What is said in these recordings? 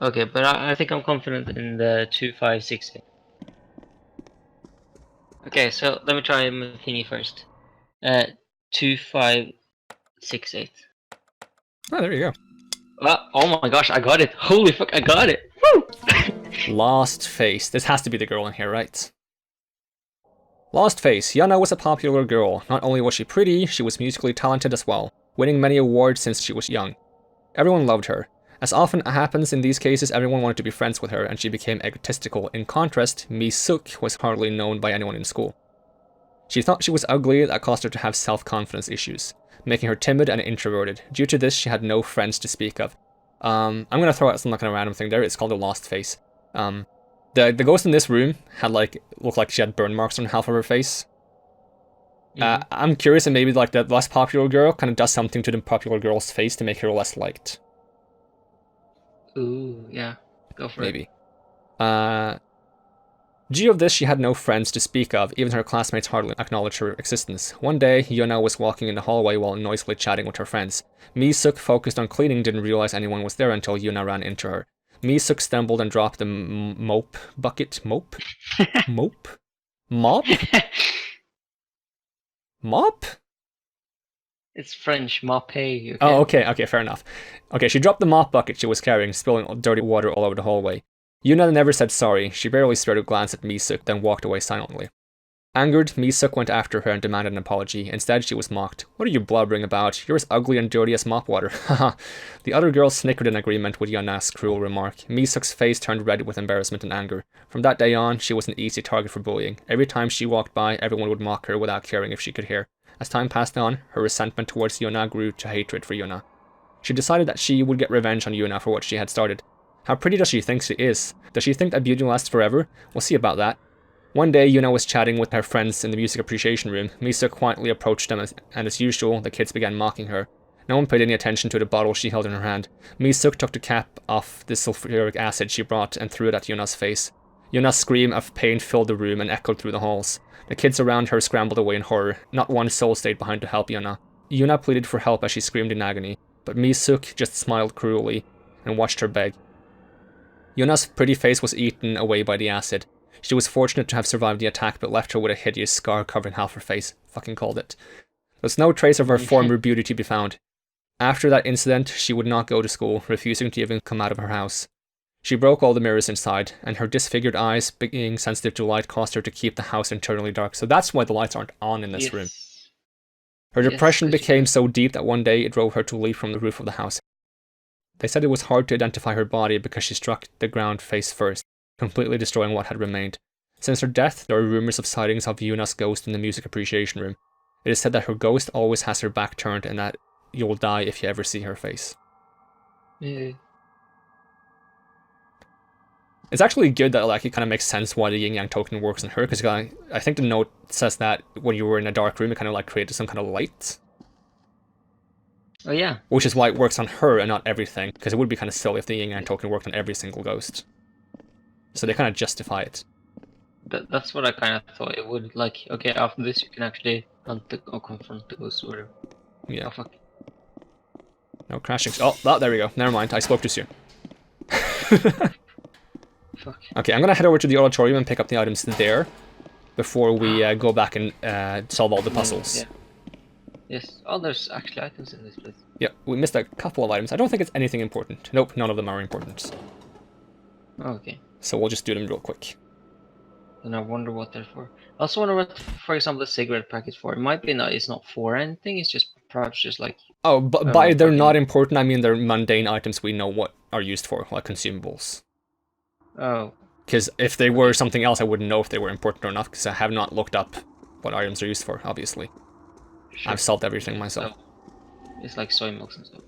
Okay, but I think I'm confident in the 2568. Okay, so let me try my thingy first. 2568. Oh, there you go. Oh my gosh, I got it! Holy fuck, I got it! Woo! Lost Face. This has to be the girl in here, right? Lost Face. Yeona was a popular girl. Not only was she pretty, she was musically talented as well, winning many awards since she was young. Everyone loved her. As often happens in these cases, everyone wanted to be friends with her, and she became egotistical. In contrast, Mi-suk was hardly known by anyone in school. She thought she was ugly, that caused her to have self-confidence issues, making her timid and introverted. Due to this, she had no friends to speak of. I'm gonna throw out some kind of random thing there. It's called a Lost Face. The ghost in this room had looked like she had burn marks on half of her face. I'm curious if maybe like the less popular girl kind of does something to the popular girl's face to make her less liked. Ooh, yeah. Go for Maybe. Due of this, she had no friends to speak of, even her classmates hardly acknowledged her existence. One day, Yeona was walking in the hallway while noisily chatting with her friends. Mi-suk, focused on cleaning, didn't realize anyone was there until Yeona ran into her. Mi-suk stumbled and dropped the mope bucket. Mope? Mope? Mop? Mop? It's French, moppe. Okay? Oh, okay, fair enough. Okay, she dropped the mop bucket she was carrying, spilling dirty water all over the hallway. Yeona never said sorry. She barely spared a glance at Mi-suk, then walked away silently. Angered, Mi-suk went after her and demanded an apology. Instead, she was mocked. What are you blubbering about? You're as ugly and dirty as mop water. Haha. The other girls snickered in agreement with Yeona's cruel remark. Mi-suk's face turned red with embarrassment and anger. From that day on, she was an easy target for bullying. Every time she walked by, everyone would mock her without caring if she could hear. As time passed on, her resentment towards Yeona grew to hatred for Yeona. She decided that she would get revenge on Yeona for what she had started. How pretty does she think she is? Does she think that beauty lasts forever? We'll see about that. One day, Yeona was chatting with her friends in the music appreciation room. Mi-suk quietly approached them, and as usual, the kids began mocking her. No one paid any attention to the bottle she held in her hand. Mi-suk took the cap off the sulfuric acid she brought and threw it at Yeona's face. Yeona's scream of pain filled the room and echoed through the halls. The kids around her scrambled away in horror. Not one soul stayed behind to help Yeona. Yeona pleaded for help as she screamed in agony, but Mi-suk just smiled cruelly and watched her beg. Yeona's pretty face was eaten away by the acid. She was fortunate to have survived the attack, but left her with a hideous scar covering half her face. Fucking called it. There was no trace of her former beauty to be found. After that incident, she would not go to school, refusing to even come out of her house. She broke all the mirrors inside, and her disfigured eyes, being sensitive to light, caused her to keep the house internally dark. So that's why the lights aren't on in this room. Her depression became so deep that one day it drove her to leap from the roof of the house. They said it was hard to identify her body because she struck the ground face first, completely destroying what had remained. Since her death, there are rumors of sightings of Yeona's ghost in the music appreciation room. It is said that her ghost always has her back turned and that you'll die if you ever see her face. Yeah. It's actually good that it kind of makes sense why the yin-yang token works on her, because I think the note says that when you were in a dark room, it kind of created some kind of light. Oh yeah. Which is why it works on her and not everything, because it would be kind of silly if the yin-yang token worked on every single ghost. So they kind of justify it. That's what I kind of thought it would. Okay, after this you can actually hunt or confront the ghost or whatever. Yeah. Oh fuck. No crashing. Oh, there we go. Never mind. I spoke too soon. Fuck. Okay, I'm gonna head over to the auditorium and pick up the items there before we go back and solve all the puzzles. Yeah. Yes. Oh, there's actually items in this place. Yeah, we missed a couple of items. I don't think it's anything important. Nope, none of them are important. Oh, okay. So we'll just do them real quick. And I wonder what they're for. I also wonder what, for example, the cigarette packet's for. It might be it's not for anything. It's just perhaps just like. Oh, but by they're not important, I mean they're mundane items we know what are used for, like consumables. Oh. Because if they were something else, I wouldn't know if they were important or not, because I have not looked up what items are used for, obviously. Sure. I've solved everything myself. So, it's like soy milks and stuff.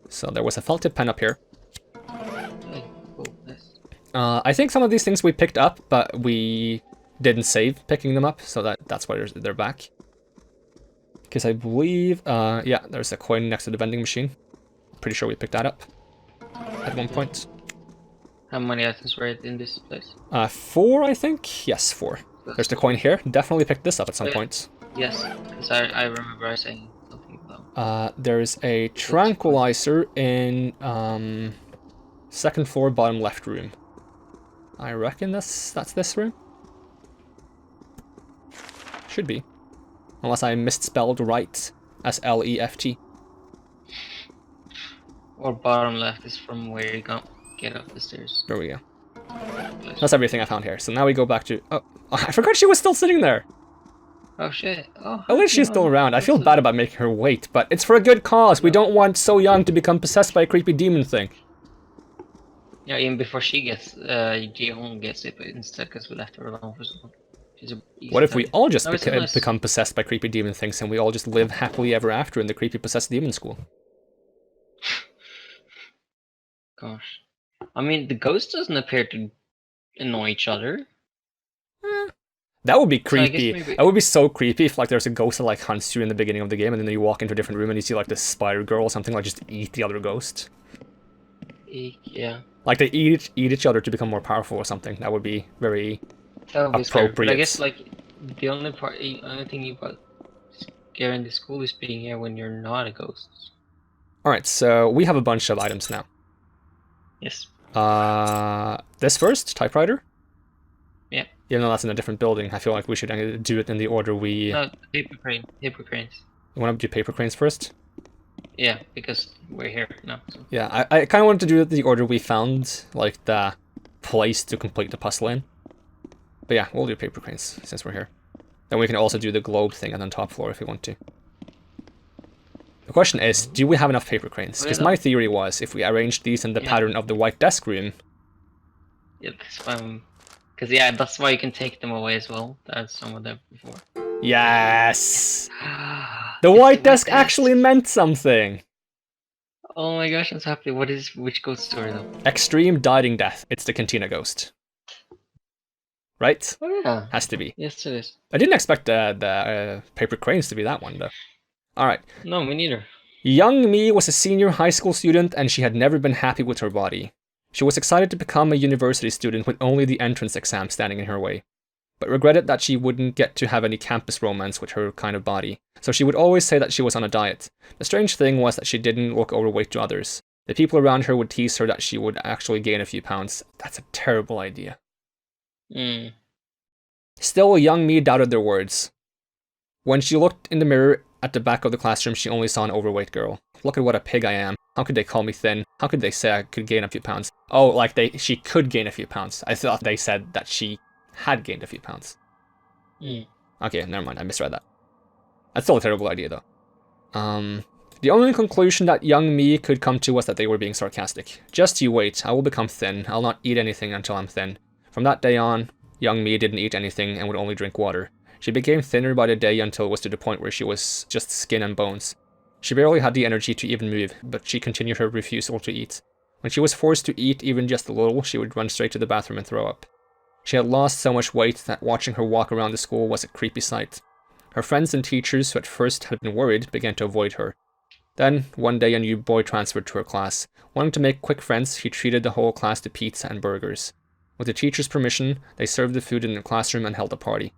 So there was a felt tip pen up here. Hey, cool, nice. I think some of these things we picked up, but we didn't save picking them up, so that's why they're back. Because I believe, yeah, there's a coin next to the vending machine. Pretty sure we picked that up at one point. How many items were in this place? 4, I think? Yes, 4. There's the coin here. Definitely picked this up at some point. Yes, because I remember I saying something about. There's a tranquilizer in Second floor, bottom left room. I reckon that's this room? Should be. Unless I misspelled right as L-E-F-T. Or bottom left is from where you get up the stairs. There we go. That's everything I found here. So now we go back to... Oh, I forgot she was still sitting there. Oh shit. Oh, At least she's still around. I feel bad about making her wait, but it's for a good cause. We don't want So-young to become possessed by a creepy demon thing. Yeah, even before she gets, Ji-hyeon gets it, but instead because we left her alone for so long. What if we all just No, nice. become possessed by creepy demon things and we all just live happily ever after in the creepy possessed demon school? Gosh. I mean, the ghost doesn't appear to annoy each other. That would be So I guess creepy. maybe- That would be so creepy if like there's a ghost that like hunts you in the beginning of the game and then you walk into a different room and you see like this spider girl or something like just eat the other ghost. Yeah. Like they eat each other to become more powerful or something. That would be very That would be scary. But appropriate. I guess like the only thing about scaring the school is being here when you're not a ghost. Alright, so we have a bunch of items now. Yes. This first, typewriter? Yeah. Even though that's in a different building, I feel like we should do it in the order we... No, paper cranes. You want to do paper cranes first? Yeah, because we're here now. So. Yeah, I kind of wanted to do it the order we found, like the place to complete the puzzle in. But yeah, we'll do paper cranes since we're here. Then we can also do the globe thing on the top floor if we want to. The question is, do we have enough paper cranes? Because my theory was, if we arranged these in the pattern of the white desk room... Yeah, that's fine. Because yeah, that's why you can take them away as well. That's some of them before. Yes! The white desk actually meant something! Oh my gosh, I'm so happy. Which ghost story though? Extreme Dieting Death. It's the Cantina Ghost. Right? Oh yeah. Has to be. Yes, it is. I didn't expect the paper cranes to be that one, though. Alright. No, me neither. Young Mi was a senior high school student and she had never been happy with her body. She was excited to become a university student with only the entrance exam standing in her way, but regretted that she wouldn't get to have any campus romance with her kind of body, so she would always say that she was on a diet. The strange thing was that she didn't look overweight to others. The people around her would tease her that she would actually gain a few pounds. That's a terrible idea. Still, young Mi doubted their words. When she looked in the mirror at the back of the classroom, she only saw an overweight girl. Look at what a pig I am. How could they call me thin? How could they say I could gain a few pounds? Oh, like she could gain a few pounds. I thought they said that she had gained a few pounds. Okay, never mind, I misread that. That's still a terrible idea, though. The only conclusion that young Mi could come to was that they were being sarcastic. Just you wait, I will become thin. I'll not eat anything until I'm thin. From that day on, young Mi didn't eat anything and would only drink water. She became thinner by the day until it was to the point where she was just skin and bones. She barely had the energy to even move, but she continued her refusal to eat. When she was forced to eat even just a little, she would run straight to the bathroom and throw up. She had lost so much weight that watching her walk around the school was a creepy sight. Her friends and teachers, who at first had been worried, began to avoid her. Then, one day a new boy transferred to her class. Wanting to make quick friends, he treated the whole class to pizza and burgers. With the teacher's permission, they served the food in the classroom and held a party.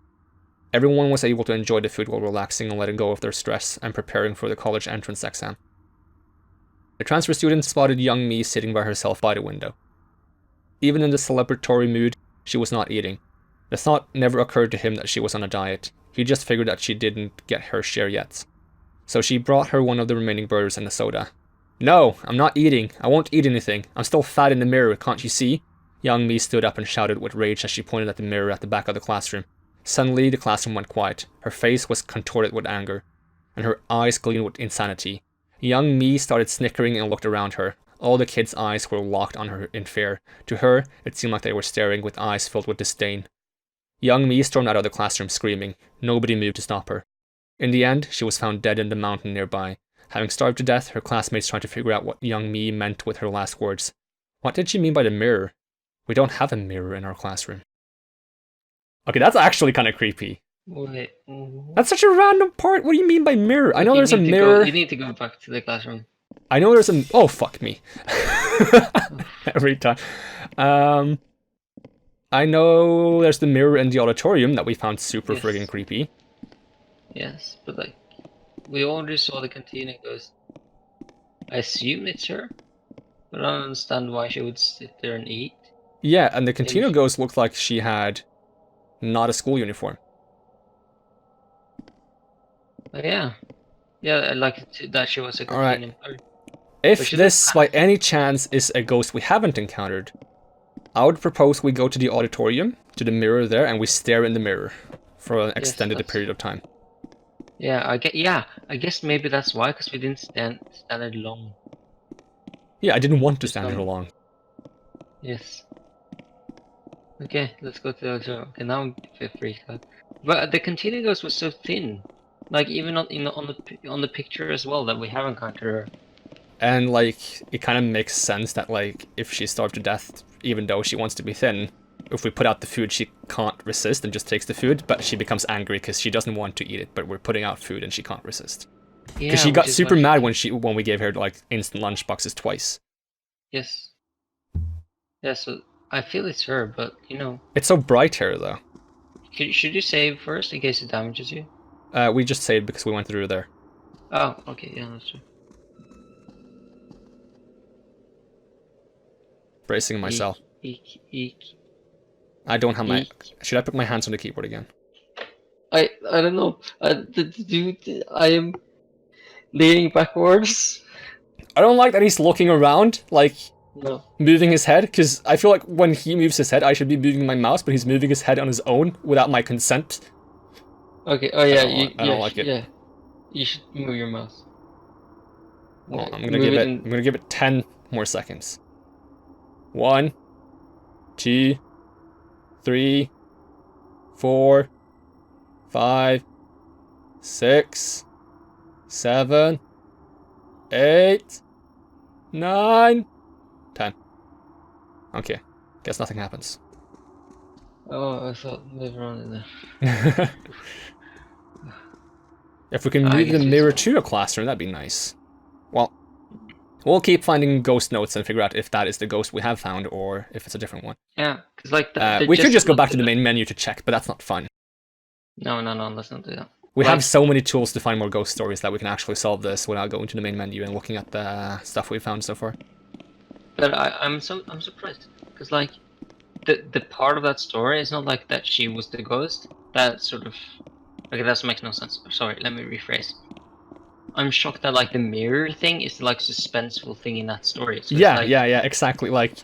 Everyone was able to enjoy the food while relaxing and letting go of their stress and preparing for the college entrance exam. The transfer student spotted young Mi sitting by herself by the window. Even in the celebratory mood, she was not eating. The thought never occurred to him that she was on a diet. He just figured that she didn't get her share yet. So she brought her one of the remaining burgers and a soda. No, I'm not eating. I won't eat anything. I'm still fat in the mirror, can't you see? Young Mi stood up and shouted with rage as she pointed at the mirror at the back of the classroom. Suddenly, the classroom went quiet. Her face was contorted with anger, and her eyes gleamed with insanity. Young Mi started snickering and looked around her. All the kids' eyes were locked on her in fear. To her, it seemed like they were staring with eyes filled with disdain. Young Mi stormed out of the classroom screaming. Nobody moved to stop her. In the end, she was found dead in the mountain nearby. Having starved to death, her classmates tried to figure out what young Mi meant with her last words. What did she mean by the mirror? We don't have a mirror in our classroom. Okay, that's actually kind of creepy. Wait. That's such a random part. What do you mean by mirror? I know there's a mirror. You need to go back to the classroom. I know there's a... Oh, fuck me. Every time. I know there's the mirror in the auditorium that we found super friggin' creepy. Yes, but like, we already saw the canteen and goes, I assume it's her, But I don't understand why she would sit there and eat. Yeah, and the continual ghost looked like she had not a school uniform. But yeah, I like that she was a continuum. Alright. If this, by any chance, is a ghost we haven't encountered, I would propose we go to the auditorium, to the mirror there, and we stare in the mirror for an extended period of time. Yeah, I guess maybe that's why, because we didn't stand it long. Yeah, I didn't want to stand here long. Yes. Okay, let's go to the auditorium. Okay, now I'm a bit freaked out. But the continuum ghost was so thin. Like, even on the picture as well, that we have encountered her. And, like, it kind of makes sense that, like, if she's starved to death, even though she wants to be thin, if we put out the food, she can't resist and just takes the food, but she becomes angry because she doesn't want to eat it, but we're putting out food and she can't resist. Because she got super mad when we gave her, like, instant lunch boxes twice. Yes. Yeah, so I feel it's her, but, you know... It's so bright here, though. Should you save first, in case it damages you? We just saved because we went through there. Oh, okay, yeah, that's true. Bracing myself. Eek. I don't have my... Should I put my hands on the keyboard again? I don't know. I am leaning backwards. I don't like that he's looking around, like, no. Moving his head, because I feel like when he moves his head, I should be moving my mouse, but he's moving his head on his own without my consent. Okay, oh yeah, I don't like it. Yeah, you should move your mouse. Well, I'm gonna give it 10 more seconds. 1, 2, 3, 4, 5, 6, 7, 8, 9, 10. Okay, guess nothing happens. Oh, I thought later on in there. If we can move the mirror to a classroom, that'd be nice. Well, we'll keep finding ghost notes and figure out if that is the ghost we have found or if it's a different one. Yeah, because like we could just go back to the main menu to check, but that's not fun. No, let's not do that. We have so many tools to find more ghost stories that we can actually solve this without going to the main menu and looking at the stuff we found so far. But I'm surprised because like the part of that story is not like that she was the ghost. That sort of okay, that makes no sense. Sorry, let me rephrase. I'm shocked that like the mirror thing is like suspenseful thing in that story. So yeah, exactly. Like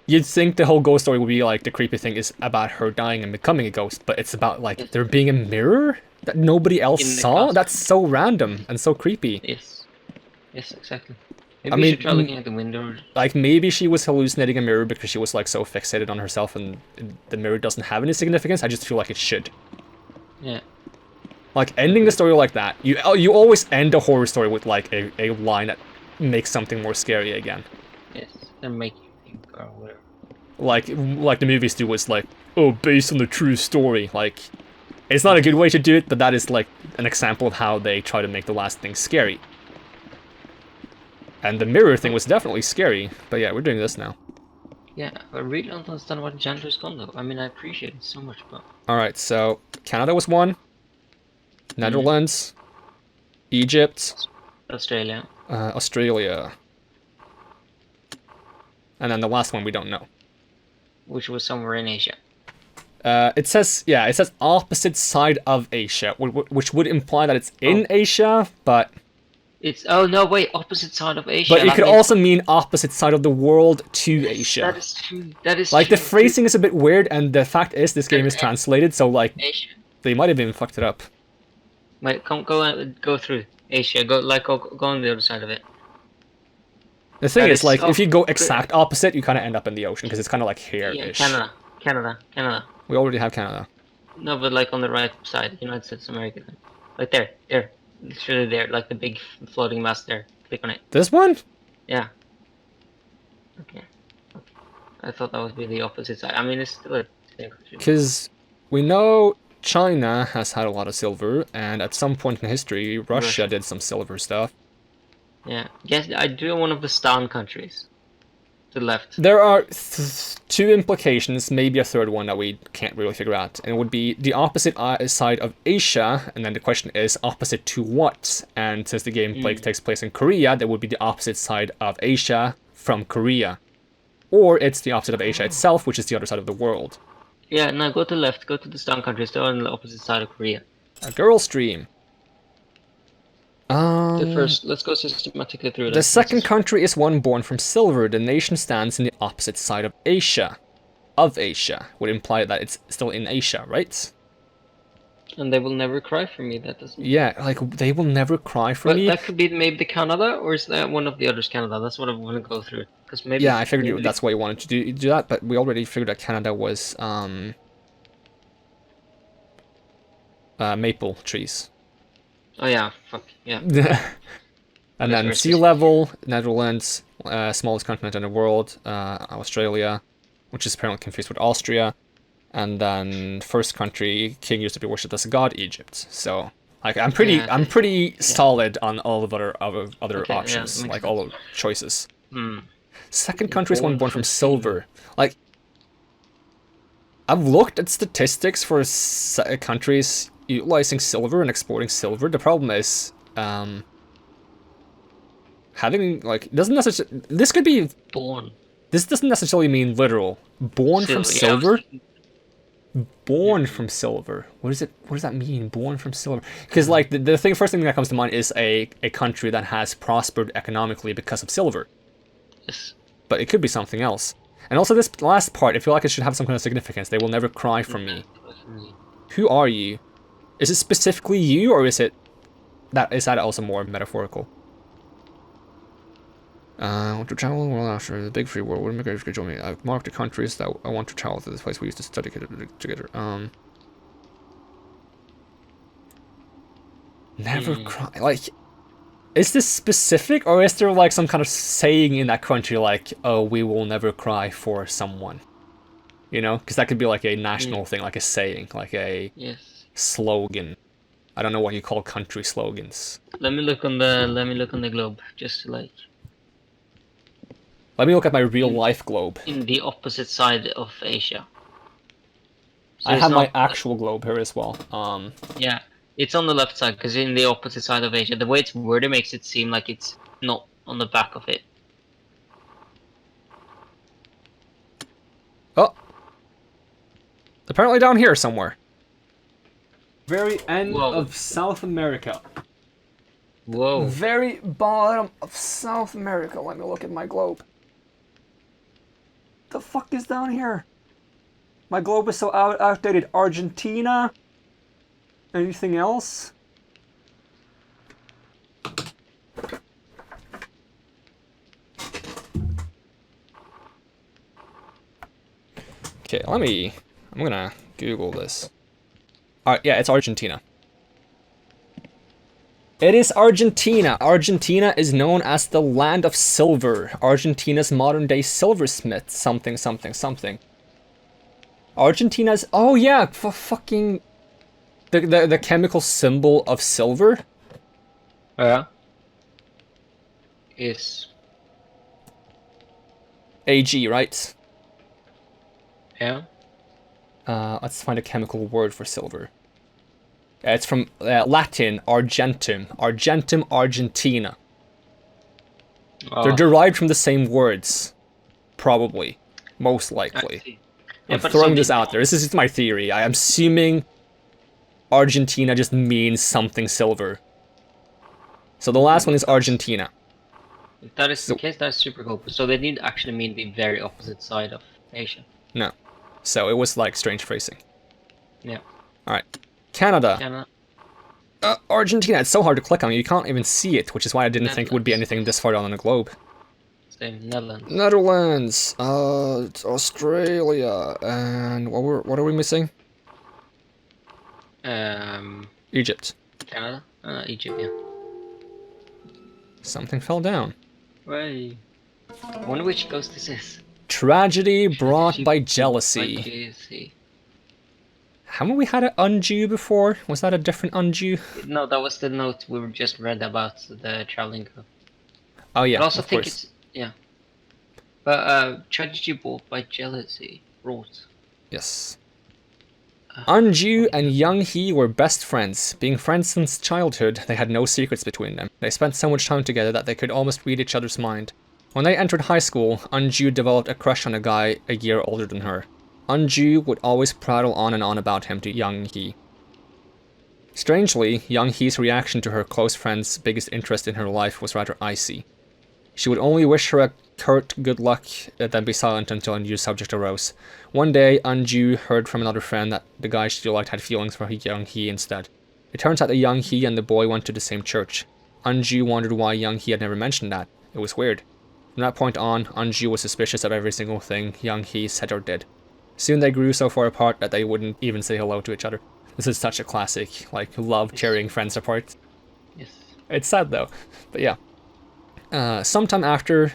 you'd think the whole ghost story would be like the creepy thing is about her dying and becoming a ghost, but it's about like there being a mirror that nobody else saw. That's so random and so creepy. Yes, exactly. Maybe you should try looking at the window. Like maybe she was hallucinating a mirror because she was like so fixated on herself and the mirror doesn't have any significance. I just feel like it should. Yeah. Like ending the story like that, you always end a horror story with like a line that makes something more scary again. Yes, and make you think or whatever. Like the movies do was like, oh, based on the true story. Like, it's not a good way to do it, but that is like an example of how they try to make the last thing scary. And the mirror thing was definitely scary, but yeah, we're doing this now. Yeah, I really don't understand what Janitor's gone though. I mean, I appreciate it so much, but... Alright, so Canada was one. Netherlands. Egypt. Australia. Australia. And then the last one we don't know. Which was somewhere in Asia. It says opposite side of Asia, which would imply that it's in Asia, but... It's, oh no, wait, opposite side of Asia. But it could also mean opposite side of the world to Asia. That is true, that is like, true. the phrasing is a bit weird, and the fact is this game is translated, so, like, Asia. They might have even fucked it up. Wait, go through Asia, go on the other side of it. The thing is, like, if you go exact opposite, you kind of end up in the ocean, because it's kind of like here-ish. Yeah, Canada. We already have Canada. No, but like on the right side, United States of America. Like there. Literally there, like the big floating mass there. Click on it. This one? Yeah. Okay. I thought that would be the opposite side. I mean, it's still a... Because we know China has had a lot of silver, and at some point in history, Russia did some silver stuff. Yeah. Guess I do one of the Stan countries. To the left. There are two implications, maybe a third one that we can't really figure out. And it would be the opposite side of Asia, and then the question is opposite to what? And since the gameplay takes place in Korea, that would be the opposite side of Asia from Korea. Or it's the opposite of Asia itself, which is the other side of the world. Yeah, now go to the left, go to the Stan countries, they're on the opposite side of Korea. A girl stream. Let's go systematically through The second country is one born from silver. The nation stands in the opposite side of Asia. Of Asia. Would imply that it's still in Asia, right? And they will never cry for me, that doesn't... Yeah, like, they will never cry for me. That could be maybe the Canada, or is that one of the others Canada? That's what I want to go through. Because maybe... Yeah, I figured that's why you wanted to do that, but we already figured that Canada was, maple trees. Oh yeah, fuck, yeah. And then sea level, Netherlands, smallest continent in the world, Australia, which is apparently confused with Austria. And then first country, king used to be worshipped as a god, Egypt. So, like, I'm pretty solid on all of other options, like all of choices. Second country is one born from silver. Like, I've looked at statistics for countries utilizing silver and exporting silver. The problem is, having, like, doesn't necessarily, this could be born. This doesn't necessarily mean literal. Born from silver. Born from silver. What does that mean? Born from silver? Because, like, the first thing that comes to mind is a country that has prospered economically because of silver. Yes. But it could be something else. And also this last part, I feel like it should have some kind of significance. They will never cry for me. Who are you? Is it specifically you, or is that also more metaphorical? I want to travel the world after the big free world. What am I going to join me? I've marked the countries that I want to travel to. This place we used to study together. Never cry. Like, is this specific, or is there like some kind of saying in that country, like, oh, we will never cry for someone? You know, because that could be like a national thing, like a saying, like a slogan. I don't know what you call country slogans. Let me look on the globe, just to like. Let me look at my real life globe. In the opposite side of Asia. So I have my actual globe here as well. Yeah, it's on the left side because in the opposite side of Asia. The way it's worded makes it seem like it's not on the back of it. Oh. Apparently down here somewhere. Very end of South America. Whoa. Very bottom of South America. Let me look at my globe. The fuck is down here? My globe is so outdated. Argentina? Anything else? Okay, I'm gonna Google this. Alright, yeah, it's Argentina. It is Argentina. Argentina is known as the land of silver. Argentina's modern-day silversmith. Something, something, something. Argentina's... Oh, yeah, fucking... The chemical symbol of silver? Yeah. Is... AG, right? Yeah. Let's find a chemical word for silver. It's from Latin, argentum. Argentum, Argentina. They're derived from the same words. Probably. Most likely. I'm throwing this out there. This is my theory. I'm assuming Argentina just means something silver. So the last one is Argentina. If that is the case, that's super cool. So they didn't actually mean the very opposite side of Asia. No. So it was like strange phrasing. Yeah. Alright. Canada. Argentina. It's so hard to click on. You can't even see it, which is why I didn't think it would be anything this far down on the globe. Same, Netherlands. Netherlands. It's Australia. And what are we missing? Egypt. Canada? Egypt, yeah. Something fell down. Right. I wonder which ghost this is. Tragedy brought by jealousy. Haven't we had an Unju before? Was that a different Unju? No, that was the note we just read about the traveling group. Oh yeah, I also of think course. it's But tragedy brought by jealousy. Wrote. Yes. Unju and young Hee were best friends. Being friends since childhood, they had no secrets between them. They spent so much time together that they could almost read each other's mind. When they entered high school, Eun-ju developed a crush on a guy a year older than her. Eun-ju would always prattle on and on about him to Young-hee. Strangely, Young-hee's reaction to her close friend's biggest interest in her life was rather icy. She would only wish her a curt good luck, then be silent until a new subject arose. One day, Eun-ju heard from another friend that the guy she liked had feelings for Young-hee instead. It turns out that Young-hee and the boy went to the same church. Eun-ju wondered why Young-hee had never mentioned that. It was weird. From that point on, Eun-ju was suspicious of every single thing Young-hee said or did. Soon they grew so far apart that they wouldn't even say hello to each other. This is such a classic, like, love tearing friends apart. Yes. It's sad though, but yeah. Sometime after,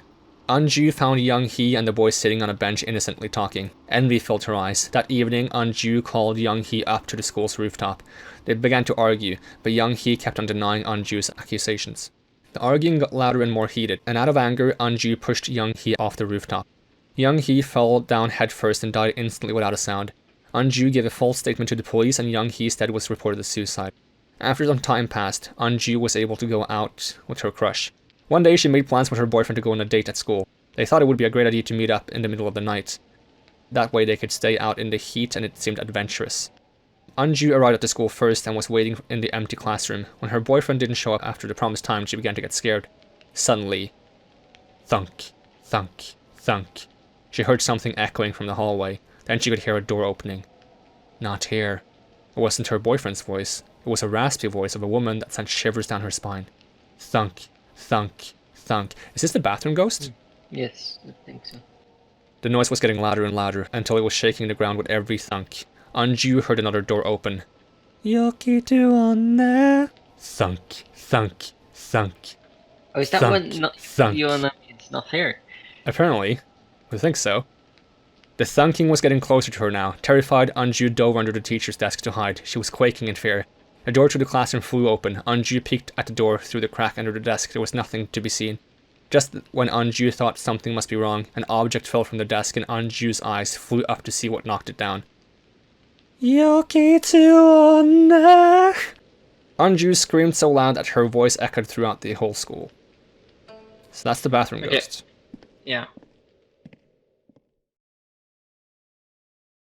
Eun-ju found Young-hee and the boy sitting on a bench innocently talking. Envy filled her eyes. That evening, Eun-ju called Young-hee up to the school's rooftop. They began to argue, but Young-hee kept on denying Eun-ju's accusations. The arguing got louder and more heated, and out of anger, Eun-ju pushed Young-hee off the rooftop. Young-hee fell down headfirst and died instantly without a sound. Eun-ju gave a false statement to the police, and Young-hee instead was reported as suicide. After some time passed, Eun-ju was able to go out with her crush. One day she made plans with her boyfriend to go on a date at school. They thought it would be a great idea to meet up in the middle of the night. That way they could stay out in the heat and it seemed adventurous. Eun-ju arrived at the school first and was waiting in the empty classroom. When her boyfriend didn't show up after the promised time, she began to get scared. Suddenly, thunk, thunk, thunk. She heard something echoing from the hallway. Then she could hear a door opening. Not here. It wasn't her boyfriend's voice. It was a raspy voice of a woman that sent shivers down her spine. Thunk, thunk, thunk. Is this the bathroom ghost? Yes, I think so. The noise was getting louder and louder until it was shaking the ground with every thunk. Eun-ju heard another door open. Yoki-do on there. Thunk, thunk, thunk. Oh, is that thunk, when thunk. Fiona is not here? Apparently. I think so. The thunking was getting closer to her now. Terrified, Eun-ju dove under the teacher's desk to hide. She was quaking in fear. A door to the classroom flew open. Eun-ju peeked at the door through the crack under the desk. There was nothing to be seen. Just when Eun-ju thought something must be wrong, an object fell from the desk and Eun-ju's eyes flew up to see what knocked it down. Yoki-do-on-ne. Eun-ju screamed so loud that her voice echoed throughout the whole school. So that's the bathroom ghost. Yeah.